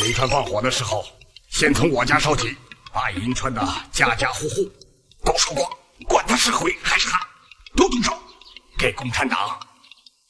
银川放火的时候，先从我家烧起，把银川的家家户户都烧光，管他是灰还是汗，都动手，给共产党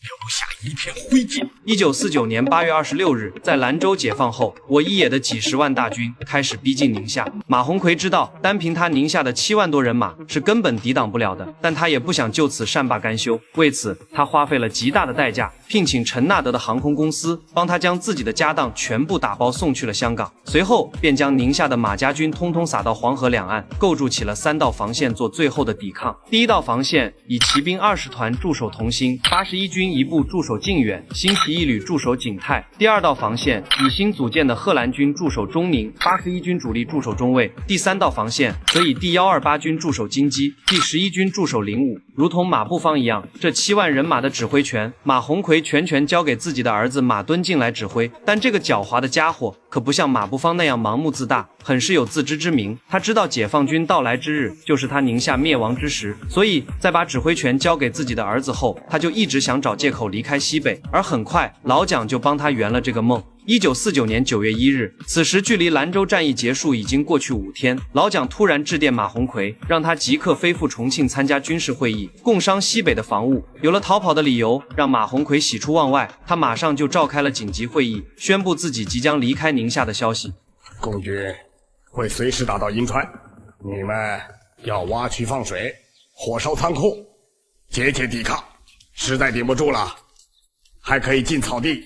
留下一片灰烬。1949年8月26日，在兰州解放后，我一野的几十万大军开始逼近宁夏。马鸿逵知道，单凭他宁夏的7万多人马是根本抵挡不了的，但他也不想就此善罢甘休。为此，他花费了极大的代价，聘请陈纳德的航空公司帮他将自己的家当全部打包送去了香港。随后，便将宁夏的马家军通通撒到黄河两岸，构筑起了3道防线做最后的抵抗。第一道防线以骑兵20团驻守同心，81军1部驻守靖远，新皮一旅驻守景泰。第二道防线以新组建的贺兰军驻守中宁，81军主力驻守中卫。第3道防线则以第128军驻守金鸡，第11军驻守灵武。如同马步芳一样，这7万人马的指挥权，马鸿逵全权交给自己的儿子马敦敬来指挥。但这个狡猾的家伙可不像马步芳那样盲目自大，很是有自知之明。他知道解放军到来之日就是他宁夏灭亡之时，所以在把指挥权交给自己的儿子后，他就一直想找借口离开西北。而很快，老蒋就帮他圆了这个梦。1949年9月1日，此时距离兰州战役结束已经过去5天，老蒋突然致电马鸿逵，让他即刻飞赴重庆参加军事会议，共商西北的防务。有了逃跑的理由，让马鸿逵喜出望外，他马上就召开了紧急会议，宣布自己即将离开宁夏的消息。共军会随时打到银川，你们要挖渠放水，火烧仓库，节节抵抗。实在顶不住了，还可以进草地，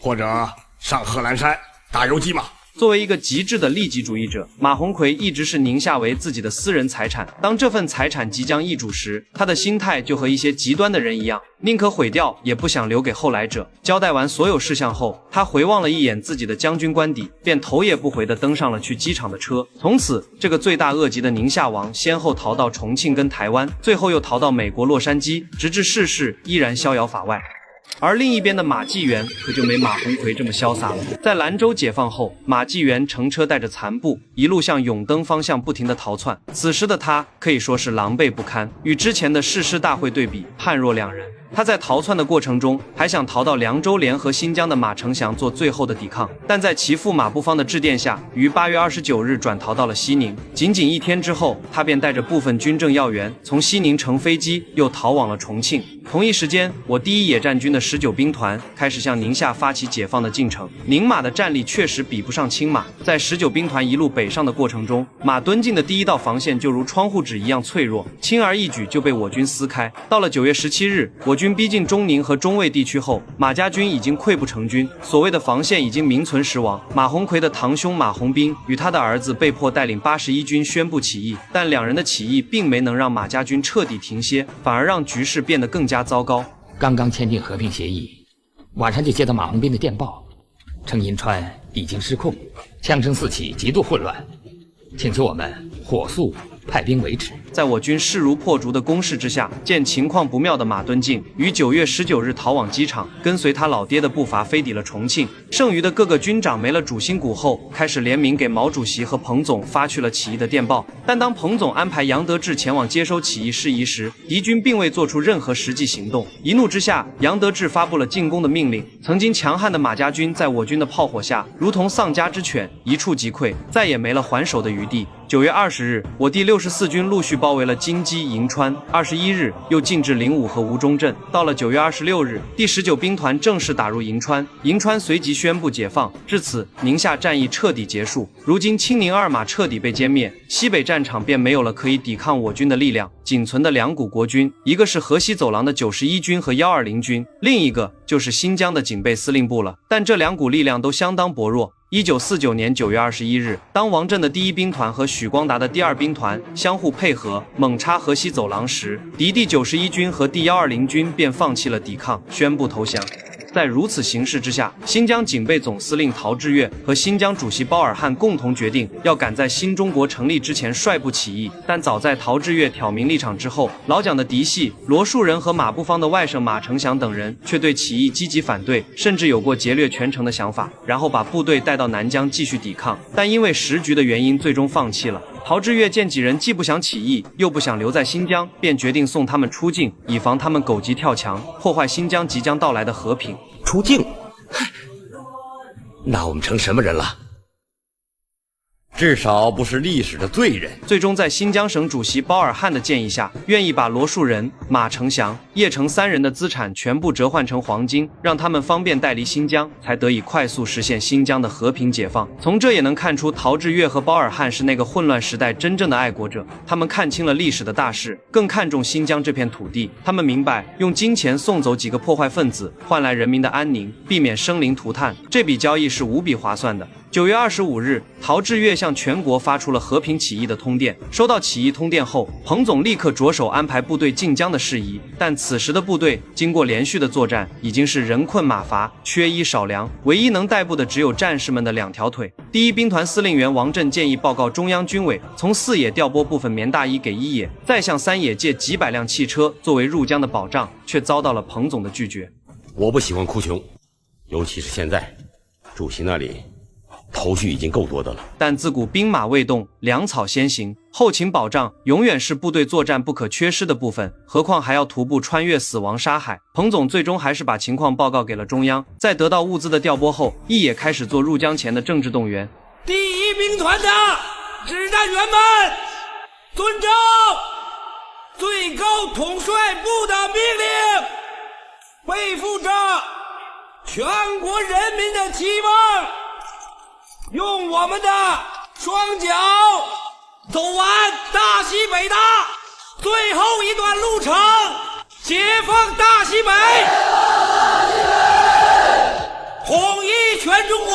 或者上贺兰山打游击嘛。作为一个极致的利己主义者，马鸿逵一直视宁夏为自己的私人财产。当这份财产即将易主时，他的心态就和一些极端的人一样，宁可毁掉，也不想留给后来者。交代完所有事项后，他回望了一眼自己的将军官邸，便头也不回地登上了去机场的车。从此，这个罪大恶极的宁夏王先后逃到重庆跟台湾，最后又逃到美国洛杉矶，直至逝世依然逍遥法外。而另一边的马继元可就没马鸿逵这么潇洒了。在兰州解放后，马继元乘车带着残部，一路向永登方向不停地逃窜。此时的他可以说是狼狈不堪，与之前的誓师大会对比，判若两人。他在逃窜的过程中，还想逃到凉州联合新疆的马承祥做最后的抵抗，但在其父马步芳的致电下，于8月29日转逃到了西宁。仅仅1天之后，他便带着部分军政要员从西宁乘飞机又逃往了重庆。同一时间，我第一野战军的19兵团开始向宁夏发起解放的进程。宁马的战力确实比不上青马，在19兵团一路北上的过程中，马敦敬的第一道防线就如窗户纸一样脆弱，轻而易举就被我军撕开。到了9月17日，我军逼近中宁和中卫地区后，马家军已经溃不成军，所谓的防线已经名存实亡。马鸿逵的堂兄马鸿斌与他的儿子被迫带领81军宣布起义，但两人的起义并没能让马家军彻底停歇，反而让局势变得更加糟糕。刚刚签订和平协议，晚上就接到马鸿斌的电报，称银川已经失控，枪声四起，极度混乱，请求我们火速派兵维持。在我军势如破竹的攻势之下，见情况不妙的马敦敬于9月19日逃往机场，跟随他老爹的步伐飞抵了重庆。剩余的各个军长没了主心骨后，开始联名给毛主席和彭总发去了起义的电报。但当彭总安排杨得志前往接收起义事宜时，敌军并未做出任何实际行动。一怒之下，杨得志发布了进攻的命令。曾经强悍的马家军在我军的炮火下，如同丧家之犬，一触即溃，再也没了还手的余地。9月20日，我第64军陆续包围了金鸡、银川。21日，又进至灵武和吴中镇。到了9月26日，第19兵团正式打入银川，银川随即宣布解放。至此，宁夏战役彻底结束。如今青宁二马彻底被歼灭，西北战场便没有了可以抵抗我军的力量。仅存的2股国军，一个是河西走廊的91军和120军，另一个就是新疆的警备司令部了。但这2股力量都相当薄弱。1949年9月21日，当王震的第1兵团和许光达的第2兵团相互配合，猛插河西走廊时，敌第91军和第120军便放弃了抵抗，宣布投降。在如此形势之下，新疆警备总司令陶峙岳和新疆主席包尔汉共同决定要赶在新中国成立之前率部起义。但早在陶峙岳挑明立场之后，老蒋的嫡系罗树人和马步芳的外甥马承祥等人却对起义积极反对，甚至有过劫掠全城的想法，然后把部队带到南疆继续抵抗。但因为时局的原因，最终放弃了。陶峙岳见几人既不想起义，又不想留在新疆，便决定送他们出境，以防他们狗急跳墙，破坏新疆即将到来的和平。出境？那我们成什么人了？至少不是历史的罪人。最终在新疆省主席包尔汉的建议下，愿意把罗树人、马成祥、叶成三人的资产全部折换成黄金，让他们方便带离新疆，才得以快速实现新疆的和平解放。从这也能看出，陶峙岳和包尔汉是那个混乱时代真正的爱国者，他们看清了历史的大势，更看重新疆这片土地。他们明白，用金钱送走几个破坏分子，换来人民的安宁，避免生灵涂炭，这笔交易是无比划算的。9月25日，陶峙岳向全国发出了和平起义的通电。收到起义通电后，彭总立刻着手安排部队进疆的事宜。但此时的部队经过连续的作战，已经是人困马乏，缺衣少粮，唯一能带部的只有战士们的2条腿。第一兵团司令员王震建议报告中央军委，从4野调拨部分棉大衣给1野，再向3野借几百辆汽车作为入疆的保障，却遭到了彭总的拒绝。我不喜欢哭穷，尤其是现在，主席那里头绪已经够多的了。但自古兵马未动，粮草先行，后勤保障永远是部队作战不可缺失的部分，何况还要徒步穿越死亡沙海。彭总最终还是把情况报告给了中央，在得到物资的调拨后，一野开始做入疆前的政治动员。第一兵团的指战员们，遵照最高统帅部的命令，背负着全国人民的期望，用我们的双脚走完大西北的最后一段路程，解放大西北，统一全中国。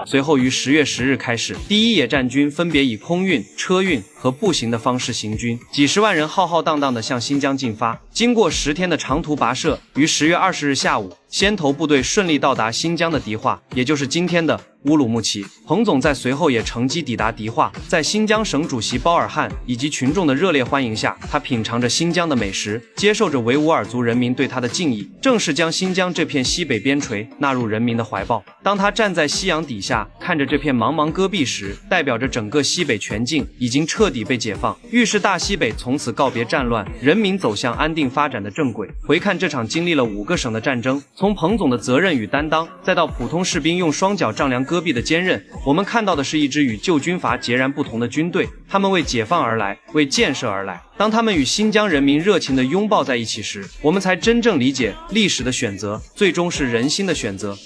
随后于10月10日开始，第一野战军分别以空运、车运和步行的方式行军，几十万人浩浩荡荡地向新疆进发。经过10天的长途跋涉，于10月20日下午，先头部队顺利到达新疆的迪化，也就是今天的乌鲁木齐。彭总在随后也乘机抵达迪化，在新疆省主席包尔汉以及群众的热烈欢迎下，他品尝着新疆的美食，接受着维吾尔族人民对他的敬意，正式将新疆这片西北边陲纳入人民的怀抱。当他站在夕阳底下，看着这片茫茫戈壁时，代表着整个西北全境已经彻底被解放，预示大西北从此告别战乱，人民走向安定发展的正轨。回看这场经历了5个省的战争，从彭总的责任与担当，再到普通士兵用双脚丈量戈壁的坚韧，我们看到的是一支与旧军阀截然不同的军队，他们为解放而来，为建设而来。当他们与新疆人民热情地拥抱在一起时，我们才真正理解历史的选择最终是人心的选择。